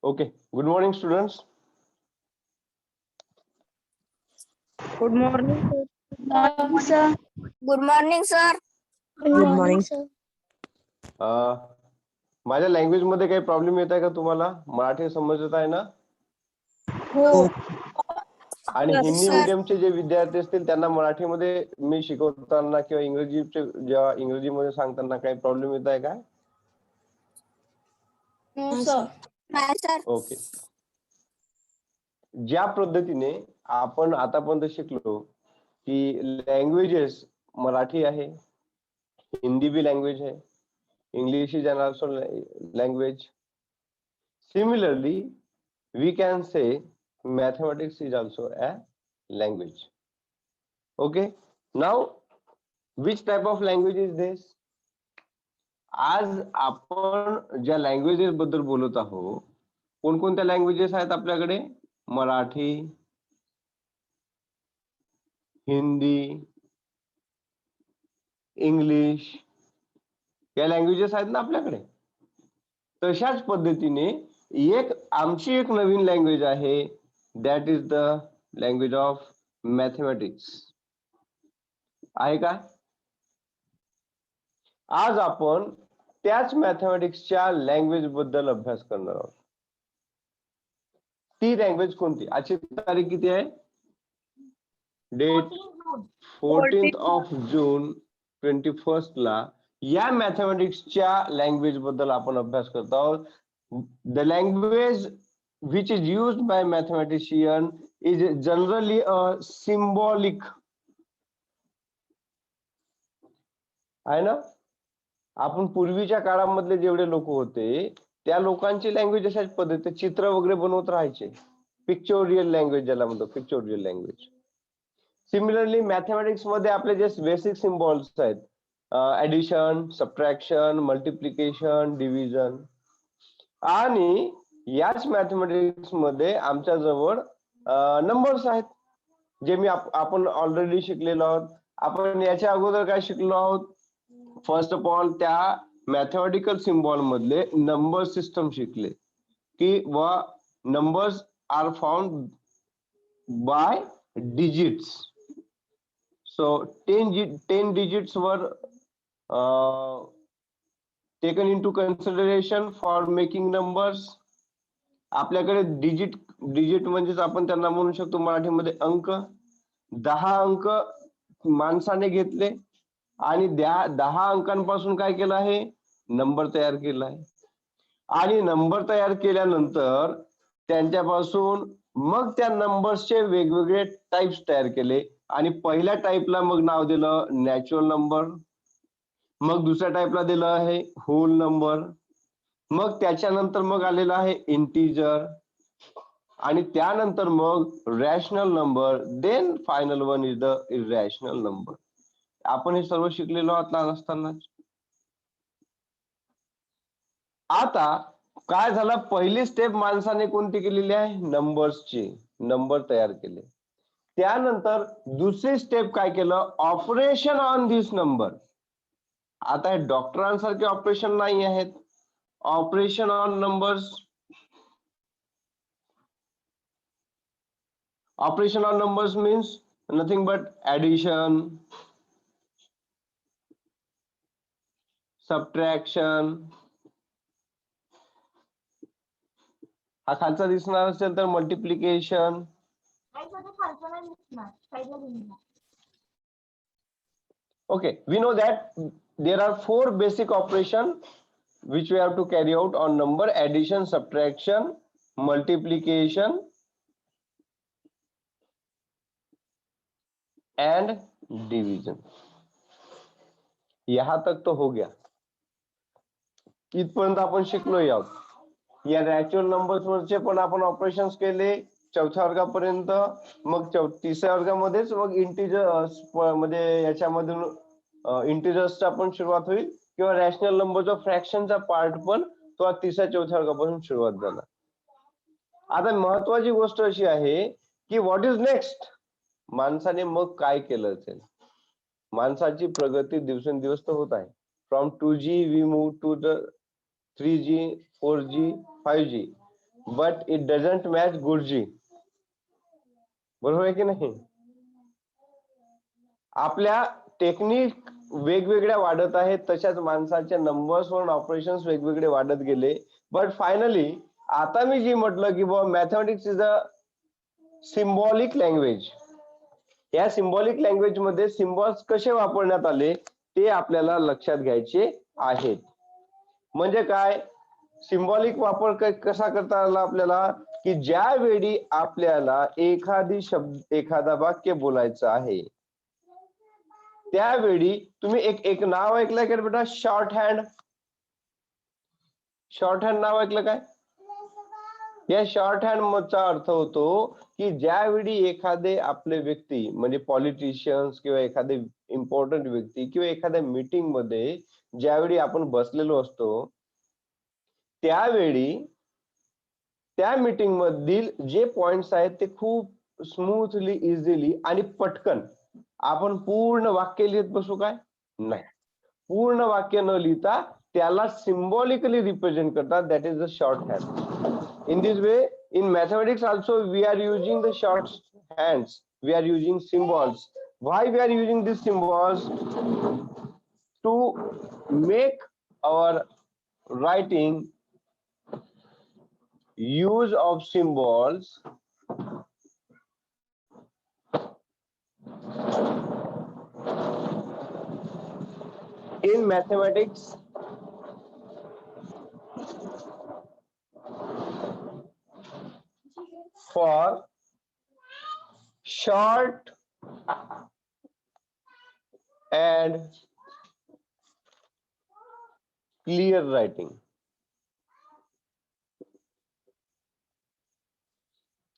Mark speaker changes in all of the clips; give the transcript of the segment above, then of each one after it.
Speaker 1: Okay. Good morning, students.
Speaker 2: Good morning, sir.
Speaker 3: Morning, sir.
Speaker 4: Good morning, sir.
Speaker 3: Good morning,
Speaker 2: sir.
Speaker 1: माझ्या language मध्ये काही problem येत आहे का तुम्हाला? मराठी समजत आहे ना?
Speaker 3: हो.
Speaker 1: आणि
Speaker 4: Yes,
Speaker 1: हिंदी
Speaker 4: sir.
Speaker 1: मीडियमचे जे विद्यार्थी असतील त्यांना मराठीमध्ये मी शिकवताना किंवा जेव्हा इंग्रजीमध्ये सांगताना काही प्रॉब्लेम येत आहे का?
Speaker 3: No, sir.
Speaker 4: नाही, sir.
Speaker 1: ओके. ज्या पद्धतीने आपण आतापर्यंत शिकलो की लँग्वेजेस मराठी आहे, हिंदी भी लँग्वेज है, English is an also language. Similarly, we can say mathematics is also a language. Okay. Now, which type of language is this? आज आपण ज्या लँग्वेजेस बद्दल बोलत आहोत, कोणकोणत्या लँग्वेजेस आहेत आपल्याकडे? मराठी, हिंदी, इंग्लिश या लँग्वेजेस आहेत ना आपल्याकडे. तशाच पद्धतीने आमची एक नवीन लँग्वेज आहे, that is the language of mathematics. आहे का? आज आपण त्याच मॅथमॅटिक्सच्या लँग्वेज बद्दल अभ्यास करणार आहोत. ती लँग्वेज कोणती? आजची तारीख किती आहे? Date 14th of June 21st ला या मॅथमॅटिक्सच्या लँग्वेज बद्दल आपण अभ्यास करत आहोत. The language which is used by mathematician is generally a symbolic. आहे ना? आपण पूर्वीच्या काळामधले जेवढे लोक होते त्या लोकांची लँग्वेज अशाच पद्धतीने चित्र वगैरे बनवत राहायचे. पिक्चोरियल लँग्वेज ज्याला म्हणतो, पिक्चोरियल लँग्वेज. सिमिलरली मॅथमॅटिक्स मध्ये आपले जे बेसिक सिम्बॉल्स आहेत, ऍडिशन, सबट्रॅक्शन, मल्टिप्लिकेशन, डिव्हिजन, आणि याच मॅथमॅटिक्स मध्ये आमच्या जवळ नंबर्स आहेत जे आपण ऑलरेडी शिकलेलो आहोत. आपण याच्या अगोदर काय शिकलो आहोत? फर्स्ट ऑफ ऑल त्या मॅथमॅटिकल सिम्बॉल मधले नंबर सिस्टम शिकले की numbers are found by digits. So 10 digits were taken into consideration for making numbers. आपल्याकडे डिजिट म्हणजेच आपण त्यांना म्हणू शकतो मराठीमध्ये अंक. 10 अंक माणसाने घेतले आणि 10 अंकांपासून काय केलं आहे? नंबर तयार केला आहे. आणि नंबर तयार केल्यानंतर त्यांच्यापासून मग त्या नंबर्सचे वेगवेगळे टाइप्स तयार केले आणि पहिल्या टाइपला मग नाव दिलं नॅचरल नंबर, मग दुसऱ्या टाइपला दिलं आहे होल नंबर, मग त्याच्यानंतर मग आलेला आहे इंटिजर, आणि त्यानंतर मग rational number, then final one is the irrational number. आपण हे सर्व शिकलेलो आहोत लहान असताना. आता काय झालं? पहिली स्टेप माणसाने कोणती केलेली आहे? नंबर्सची, नंबर तयार केले. त्यानंतर दुसरी स्टेप काय केलं? Operation on this number. आता हे डॉक्टरांसारखे ऑपरेशन नाही आहेत. Operation on numbers. Operation on numbers means nothing but addition, subtraction. हा खालचा दिसणार असेल तर multiplication. Okay, we know that there are 4 basic operations which we have to carry out on number: addition, subtraction, multiplication and division. यहाँ तक तो हो गया. इथपर्यंत आपण शिकलोय आहोत. या नॅचरल नंबर्स वरचे पण आपण ऑपरेशन्स केले चौथ्या वर्गापर्यंत. मग तिसऱ्या वर्गामध्येच मग इंटिजर मध्ये याच्यामधून इंटिजर्सचा पण सुरुवात होईल किंवा रॅशनल नंबरचा फ्रॅक्शनचा पार्ट पण तो तिसऱ्या चौथ्या वर्गापासून सुरुवात झाला. आता महत्वाची गोष्ट अशी आहे की व्हॉट इज नेक्स्ट? माणसाने मग काय केलं असेल? माणसाची प्रगती दिवसेंदिवस तर होत आहे. From 2G we move to the 3G, 4G, 5G. But it doesn't match Guruji. बरोबर आहे की नाही? आपल्या टेक्निक वेगवेगळ्या वाढत आहेत, तशाच माणसाच्या नंबर्स वर ऑपरेशन्स वेगवेगळे वाढत गेले. बट फायनली आता मी जी म्हटलं की बाबा mathematics is a symbolic language, या सिम्बॉलिक लँग्वेज मध्ये सिम्बॉल्स कसे वापरण्यात आले ते आपल्याला लक्षात घ्यायचे आहेत. म्हणजे काय, सिम्बॉलिक वापर कसा करता आला आपल्याला, की ज्यावेळी आपल्याला एखादा वाक्य बोलायचं आहे त्यावेळी तुम्ही एक नाव ऐकलंय का बेटा, शॉर्ट हँड. शॉर्ट हँड नाव ऐकलं काय? या शॉर्ट हँड मधचा अर्थ होतो की ज्यावेळी एखादे आपले व्यक्ती म्हणजे पॉलिटिशियन्स किंवा एखादे इम्पॉर्टंट व्यक्ती किंवा एखाद्या मीटिंग मध्ये ज्यावेळी आपण बसलेलो असतो त्यावेळी त्या मीटिंग मधील जे पॉइंट्स आहेत ते खूप स्मूथली, इझिली आणि पटकन आपण पूर्ण वाक्य लिहित बसू काय? नाही. पूर्ण वाक्य न लिहिता त्याला सिम्बॉलिकली रिप्रेझेंट करतात. That is the short hand. In this way, in mathematics also we are using the short hands. We are using symbols. Why we are using these symbols? To make our writing use of symbols in mathematics for short and clear writing.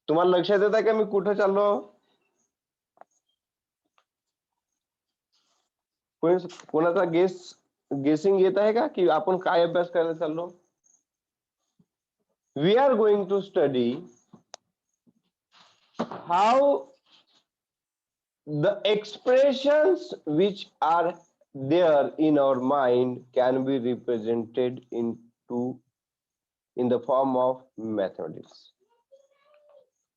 Speaker 1: तुम्हाला लक्षात येत आहे का मी कुठे चाललो? कोणाचा गेसिंग येत आहे का की आपण काय अभ्यास करायला चाललो? We are going to study how the expressions which are there in our mind can be represented in the form of mathematics.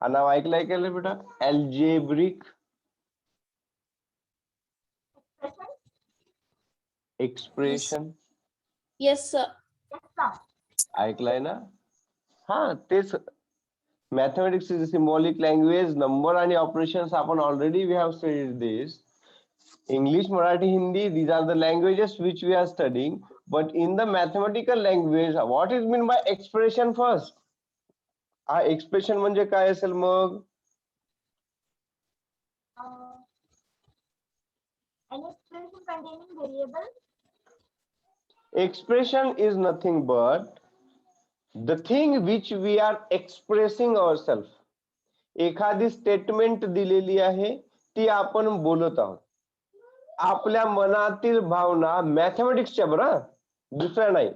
Speaker 1: हा नाव ऐकलंय का बेटा? Algebraic expression.
Speaker 3: Yes, sir.
Speaker 1: ऐकलंय ना? हा तेच. Mathematics is a symbolic language. Number आणि operations आपण already we have studied this. English, Marathi, Hindi, these are the languages which we are studying. But in the mathematical language, what is meant by expression first? हा expression म्हणजे काय असेल मग?
Speaker 3: An expression containing variable.
Speaker 1: Expression is nothing but the thing which we are expressing ourselves. एखादी statement दिलेली आहे ती आपण बोलत आहोत. आपल्या मनातील भावना मॅथमॅटिक्सच्या बरं, दुसऱ्या नाही.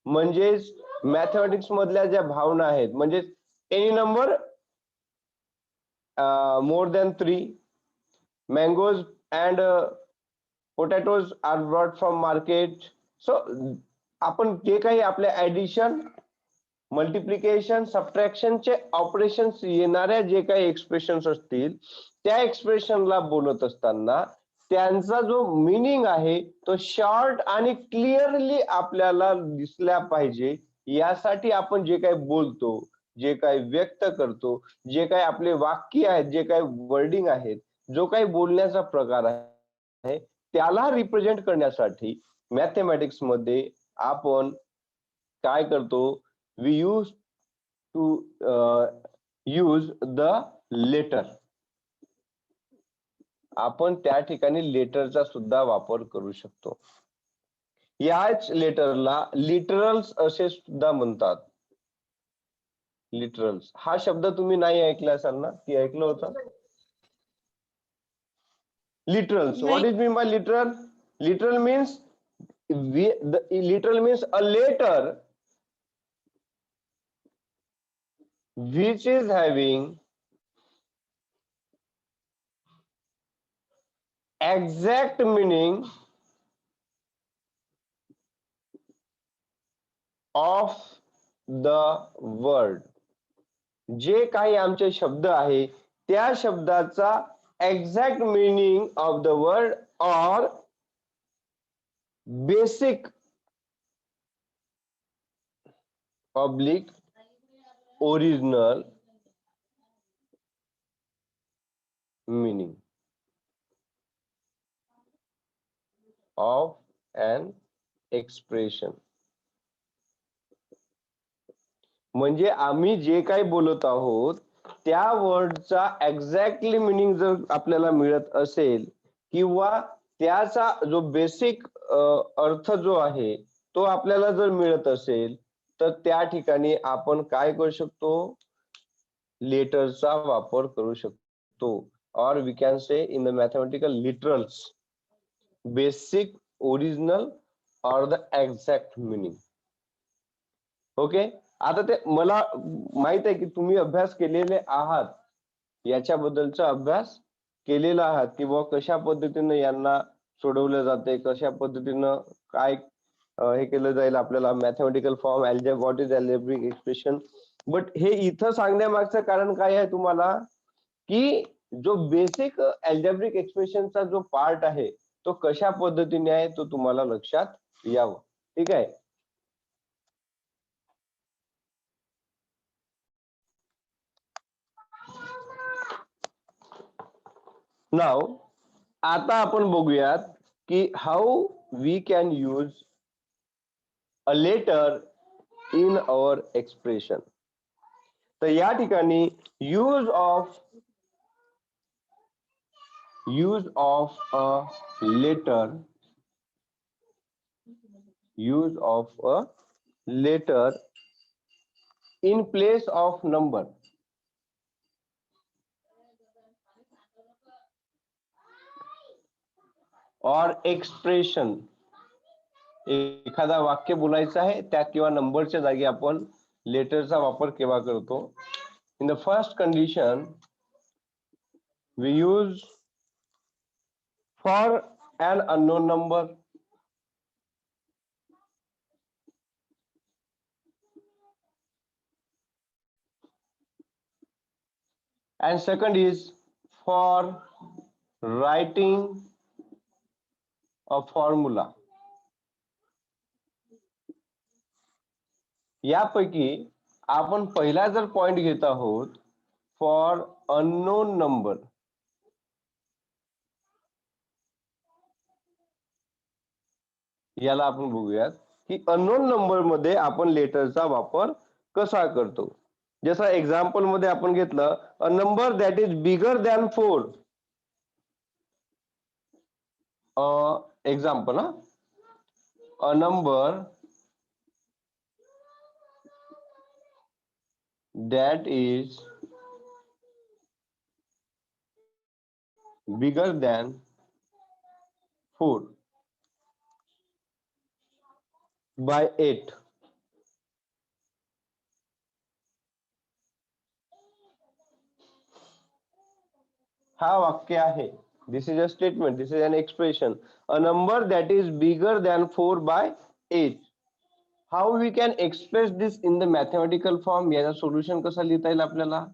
Speaker 1: म्हणजेच मॅथमॅटिक्स मधल्या ज्या भावना आहेत म्हणजे any number more than 3 mangoes and potatoes are brought from market. So आपण जे काही आपले ऍडिशन, मल्टिप्लिकेशन, सबट्रॅक्शनचे ऑपरेशन्स येणाऱ्या जे काही एक्सप्रेशन्स असतील त्या एक्सप्रेशनला बोलत असताना त्यांचा जो मीनिंग आहे तो शॉर्ट आणि क्लिअरली आपल्याला दिसला पाहिजे यासाठी आपण जे काही बोलतो, जे काही व्यक्त करतो, जे काही आपले वाक्य आहेत, जे काही वर्डिंग आहेत, जो काही बोलण्याचा प्रकार आहे त्याला रिप्रेझेंट करण्यासाठी मॅथमॅटिक्स मध्ये आपण काय करतो? We use to use the letter. आपण त्या ठिकाणी लेटरचा सुद्धा वापर करू शकतो. याच लेटरला लिटरल्स असे सुद्धा म्हणतात. लिटरल्स हा शब्द तुम्ही नाही ऐकला असाल ना, की ऐकलं होतं? Literals. What is mean by literal? Literal means literal means a letter which is having exact meaning of the word. जे काही आमचे शब्द आहे त्या शब्दाचा exact meaning of the word और basic oblique original meaning of an expression. म्हणजे आम्ही जे काही बोलत आहोत त्या वर्डचा एक्झॅक्टली मिनिंग जर आपल्याला मिळत असेल किंवा त्याचा जो बेसिक अर्थ जो आहे तो आपल्याला जर मिळत असेल तर त्या ठिकाणी आपण काय करू शकतो, लेटरचा वापर करू शकतो. Or we can say in the mathematical literals, basic, original or the exact meaning. Okay, आता ते मला माहित आहे की तुम्ही अभ्यास केलेले आहात, याच्याबद्दलचा अभ्यास केलेला आहात की बुवा कशा पद्धतीने यांना सोडवलं जाते, कशा पद्धतीनं काय हे केलं जाईल आपल्याला mathematical form, what is algebraic expression. But हे इथं सांगण्यामागचं कारण काय आहे तुम्हाला, की जो बेसिक अल्जेब्रिक एक्सप्रेशनचा जो पार्ट आहे तो कशा पद्धतीने आहे तो तुम्हाला लक्षात यावं. ठीक आहे. नाव आता आपण बघूयात की how we can use a letter in our expression. तर या ठिकाणी use of a letter, use of a letter in place of number or expression. एखादा वाक्य बोलायचं आहे त्या किंवा नंबरच्या जागी आपण लेटरचा वापर केव्हा करतो. In the first condition we use for an unknown number, and second is for writing a formula. यापैकी आपण पहिला जर पॉइंट घेत आहोत फॉर अननोन नंबर, याला आपण बघूयात की अननोन नंबर मध्ये आपण लेटरचा वापर कसा करतो. जसं एक्झाम्पल मध्ये आपण घेतलं अ number that is bigger than 4. Example, a number that is bigger than 4 by 8. हा वाक्य आहे. This is a statement, this is an expression. A number that is bigger than 4 by 8. How we can express this in the mathematical form? याचा solution कसा लिहिता येईल आपल्याला.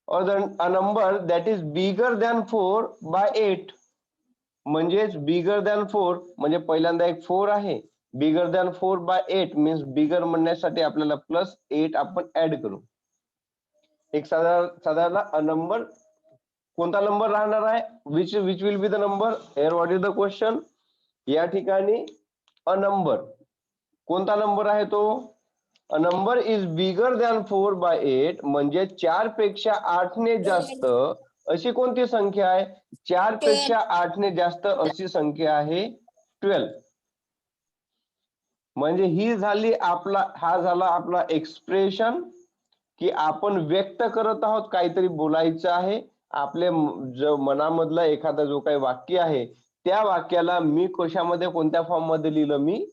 Speaker 1: Or a number that is bigger than 4 by 8. म्हणजेच बिगर than 4 म्हणजे पहिल्यांदा एक 4 आहे. बिगर दॅन 4 by 8 मीन्स बिगर म्हणण्यासाठी आपल्याला प्लस 8 आपण ऍड करू. एक साधारण अ नंबर कोणता नंबर राहणार आहे, which will be the number. Here what is the question. या ठिकाणी अ नंबर कोणता नंबर आहे तो, a number is bigger than 4 by 8 म्हणजे 4 पेक्षा 8 ने जास्त अशी कोणती संख्या आहे, 4 पेक्षा 8 ने जास्त अशी संख्या आहे 12. म्हणजे ही झाली आपला, हा झाला आपला एक्सप्रेशन की आपण व्यक्त करत आहोत, काहीतरी बोलायचं आहे. आपले जो मनामधला एखादा जो काही वाक्य आहे त्या वाक्याला मी कशामध्ये, कोणत्या फॉर्म मध्ये लिहिलं, मी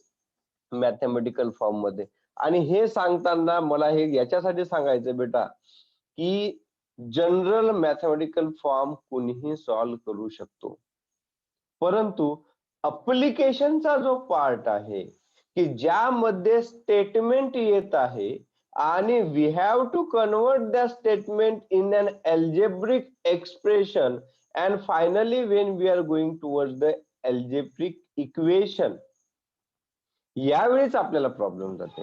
Speaker 1: मॅथमॅटिकल फॉर्म मध्ये. आणि हे सांगताना मला हे याच्यासाठी सांगायचं बेटा की जनरल मॅथमॅटिकल फॉर्म कोणीही सॉल्व करू शकतो, परंतु अप्लिकेशनचा जो पार्ट आहे की ज्यामध्ये स्टेटमेंट येत आहे आणि we have to convert the statement in an algebraic expression and finally when we are going towards the algebraic equation, यावेळीच आपल्याला प्रॉब्लेम जाते.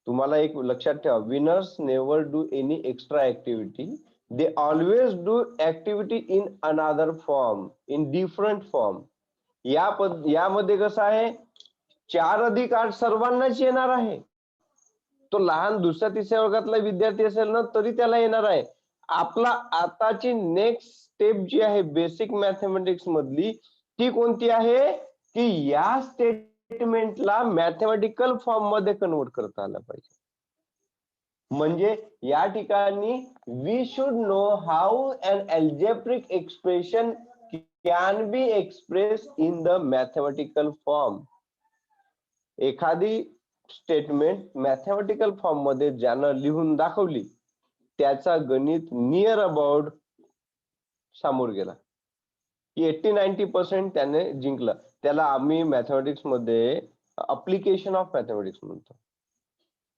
Speaker 1: तुम्हाला एक लक्षात ठेवा, winners never do any extra activity, they always do activity in another form, in different form. यामध्ये कसं आहे, 4 अधिक 8 सर्वांनाच येणार आहे. तो लहान दुसऱ्या तिसऱ्या वर्गातला विद्यार्थी असेल ना तरी त्याला येणार आहे. आपला आताची नेक्स्ट स्टेप जी आहे बेसिक मॅथमॅटिक्स मधली, ती कोणती आहे की या स्टेटमेंटला मॅथमॅटिकल फॉर्म मध्ये कन्वर्ट करता आलं पाहिजे. म्हणजे या ठिकाणी we should know how an algebraic expression can be express in the mathematical form. एखादी स्टेटमेंट मॅथमॅटिकल फॉर्म मध्ये ज्यानं लिहून दाखवली त्याचा गणित नियर अबाउट सामोर गेला की 80-90% त्याने जिंकला. त्याला आम्ही मॅथमॅटिक्स मध्ये अप्लिकेशन ऑफ मॅथमॅटिक्स म्हणतो.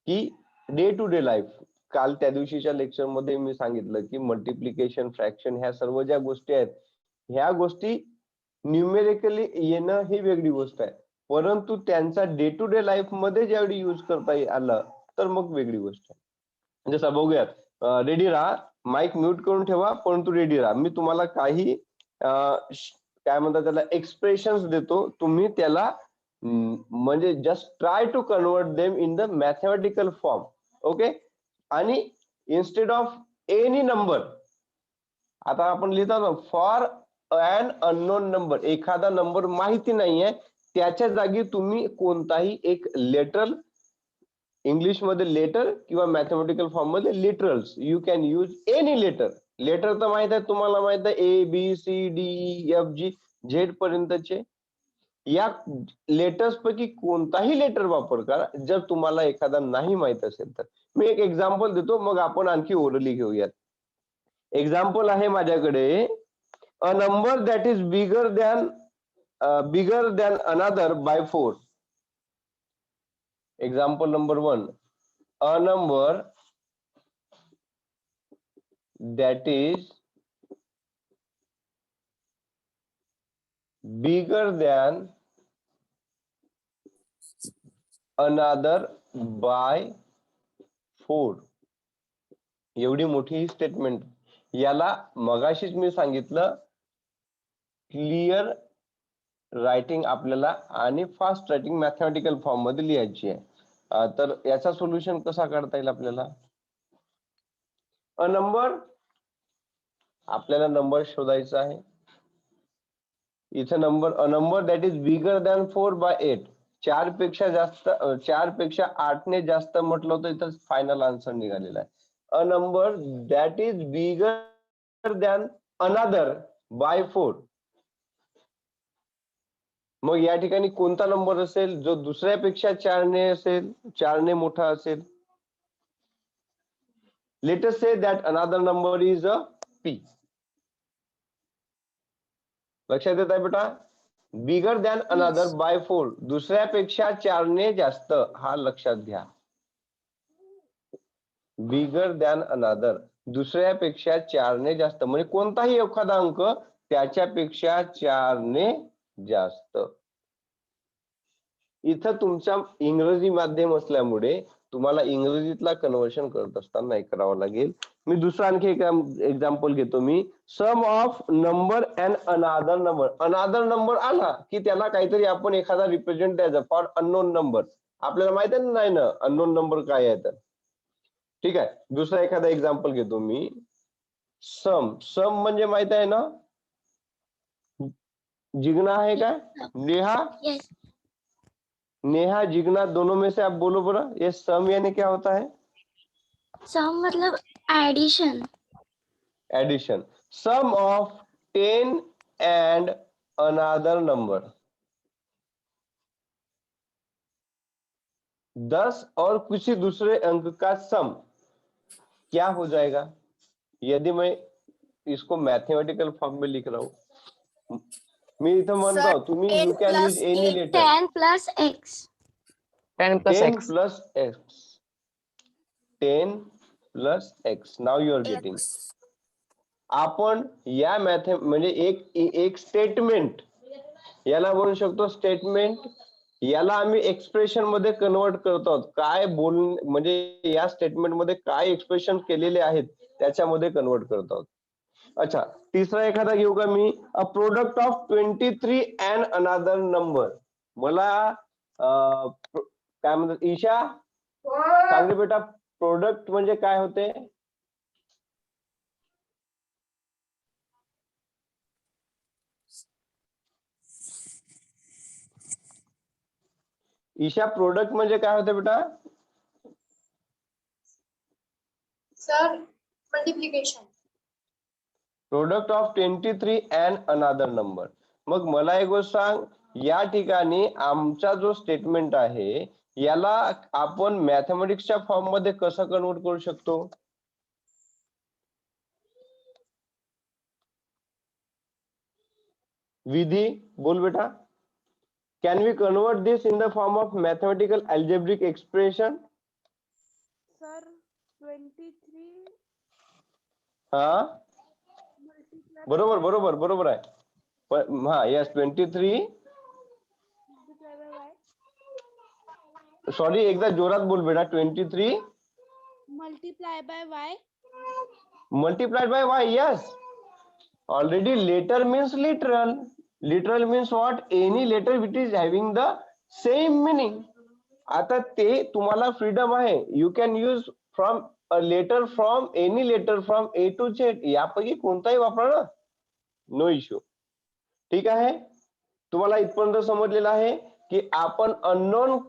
Speaker 1: की डे टू डे लाईफ, काल त्या दिवशीच्या लेक्चर मध्ये मी सांगितलं की मल्टिप्लिकेशन, फ्रॅक्शन, ह्या सर्व ज्या गोष्टी आहेत, ह्या गोष्टी न्यूमेरिकली येणं ही वेगळी गोष्ट आहे, परंतु त्यांचा डे टू डे लाईफ मध्ये ज्यावेळी यूज करता आलं तर मग वेगळी गोष्ट आहे. म्हणजे बघूयात, रेडी राहा, माईक म्यूट करून ठेवा, परंतु रेडी राहा. मी तुम्हाला काही काय म्हणतात त्याला एक्सप्रेशन्स देतो, तुम्ही त्याला म्हणजे just try to convert them in the mathematical form. Okay. आणि इन्स्टेड ऑफ एनी नंबर, आता आपण लिहितो ना फॉर अन अननोन नंबर, एखादा नंबर माहिती नाहीये त्याच्या जागी तुम्ही कोणताही एक लेटर, इंग्लिश मध्ये लेटर किंवा मॅथमॅटिकल फॉर्म मध्ये literals, you can use any letter. Letter तर माहित आहे तुम्हाला, माहित आहे A B C D E F G Z पर्यंतचे. या लेटर्स पैकी कोणताही लेटर वापर करा जर तुम्हाला एखादा नाही माहित असेल तर. मी एक एक्झाम्पल देतो, मग आपण आणखी ओरली घेऊयात. एक्झाम्पल आहे माझ्याकडे, अ number that is bigger than another by 4. Example number 1, a number that is bigger than another by 4. एवढी मोठी स्टेटमेंट, याला मगाशीच मी सांगितलं क्लिअर रायटिंग आपल्याला आणि फास्ट रायटिंग मॅथमॅटिकल फॉर्म मध्ये लिहायची आहे. तर याचा सोल्युशन कसा काढता येईल आपल्याला, अ नंबर, आपल्याला नंबर शोधायचा आहे. इथे number, a number that is bigger than 4 by 8, 4 पेक्षा जास्त, 4 पेक्षा 8 ने जास्त म्हटलं तर इथं फायनल आन्सर निघालेला आहे. अ number that is bigger than another by 4. मग या ठिकाणी कोणता नंबर असेल जो दुसऱ्यापेक्षा 4 ने असेल, 4 ने मोठा असेल. Let us say that another number is a P. लक्षात येत आहे बेटा, बिगर दॅन अनदर बाय 4, दुसऱ्यापेक्षा 4 ने जास्त, हा लक्षात घ्या. बिगर दॅन अनदर, दुसऱ्यापेक्षा 4 ने जास्त, म्हणजे कोणताही एखादा अंक त्याच्यापेक्षा 4 ने जास्त. इथं तुमचा इंग्रजी माध्यम असल्यामुळे तुम्हाला इंग्रजीतला कन्वर्शन करत असताना नाही करावं लागेल. मी दुसरा आणखी एक एक्झाम्पल घेतो. मी sum of number and another number. Another number आला की त्याला काहीतरी आपण एखादा रिप्रेझेंट द्यायचा, फॉर अननोन नंबर. आपल्याला माहित आहे नाही ना अननोन नंबर काय आहे तर. ठीक आहे, दुसरा एखादा एक्झाम्पल घेतो मी. सम, सम म्हणजे माहित आहे ना, जिगना है क्या? नेहा,
Speaker 3: Yes.
Speaker 1: नेहा जिगना दोनों में से आप बोलो बड़ा, ये सम यानी क्या होता है?
Speaker 3: सम मतलब addition.
Speaker 1: Addition. Sum of 10 and another number, 10 और किसी दूसरे अंक का सम क्या हो जाएगा? यदि मैं इसको मैथमेटिकल फॉर्म में लिख रहा हूं, मी इथं म्हणतो तुम्ही,
Speaker 4: 10
Speaker 1: you can use
Speaker 4: plus
Speaker 1: any
Speaker 4: 8.
Speaker 1: Letter.
Speaker 3: 10 plus x.
Speaker 5: 10 plus
Speaker 1: 10
Speaker 5: x.
Speaker 1: Plus x. 10 plus x. Now you are getting.
Speaker 4: X.
Speaker 1: आपण या म्हणजे एक स्टेटमेंट याला बोलू शकतो स्टेटमेंट. याला आम्ही एक्सप्रेशन मध्ये कन्वर्ट करतो. काय म्हणजे या स्टेटमेंट मध्ये काय एक्सप्रेशन केलेले आहेत त्याच्यामध्ये कन्वर्ट करतो. अच्छा, तिसरा एखादा घेऊ का मी. A product of 23 and another number. मला काय म्हणतात ईशा सांग रे बेटा, प्रोडक्ट म्हणजे काय होते? ईशा, प्रोडक्ट म्हणजे काय होते बेटा?
Speaker 5: Sir multiplication.
Speaker 1: Product of 23 and another number. मग मला एक गोष्ट सांग, या ठिकाणी आमचा जो स्टेटमेंट आहे याला आपण मॅथमॅटिक्सच्या फॉर्म मध्ये कसं कन्वर्ट करू शकतो? विधी बोल बेटा. Can we convert this in the form of mathematical algebraic expression?
Speaker 2: Sir, 23
Speaker 1: हा
Speaker 2: multiplied
Speaker 1: बरोबर आहे. हा yes 23.
Speaker 2: multiplied by y.
Speaker 1: Sorry एकदा जोरात बोल बेटा. 23
Speaker 2: Multiply by y.
Speaker 1: multiplied by y. Yes. Already letter means literal. Literal means what? Any letter which is having the same meaning. आता ते तुम्हाला फ्रीडम आहे. You can use from a letter from any letter from A to Z. यापैकी कोणताही वापरा ना, no issue. ठीक आहे, तुम्हाला इथपर्यंत समजलेलं आहे की आपण अननोन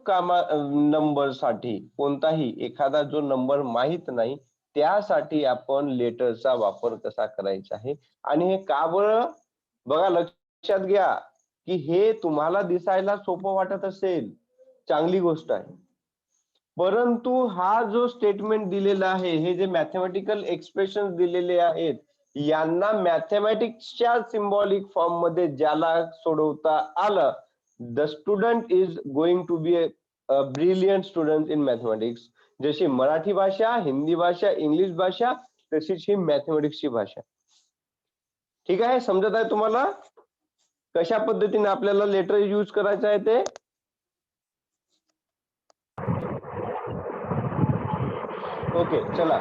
Speaker 1: नंबर साठी कोणताही एखादा जो नंबर माहित नाही त्यासाठी आपण लेटरचा वापर कसा करायचा आहे. आणि हे का बरं बघा, लक्षात घ्या की हे तुम्हाला दिसायला सोपं वाटत असेल, चांगली गोष्ट आहे, परंतु हा जो स्टेटमेंट दिलेला आहे, हे जे मॅथमॅटिकल एक्सप्रेशन दिलेले आहेत, यांना मॅथमॅटिक्सच्या सिम्बॉलिक फॉर्म मध्ये ज्याला सोडवता आलं, the student is going to be a brilliant student in mathematics. जशी मराठी भाषा, हिंदी भाषा, इंग्लिश भाषा, तशीच ही मॅथमॅटिक्सची भाषा. ठीक आहे, समजत आहे तुम्हाला कशा पद्धतीने आपल्याला लेटर यूज करायचं आहे ते? ओके, चला.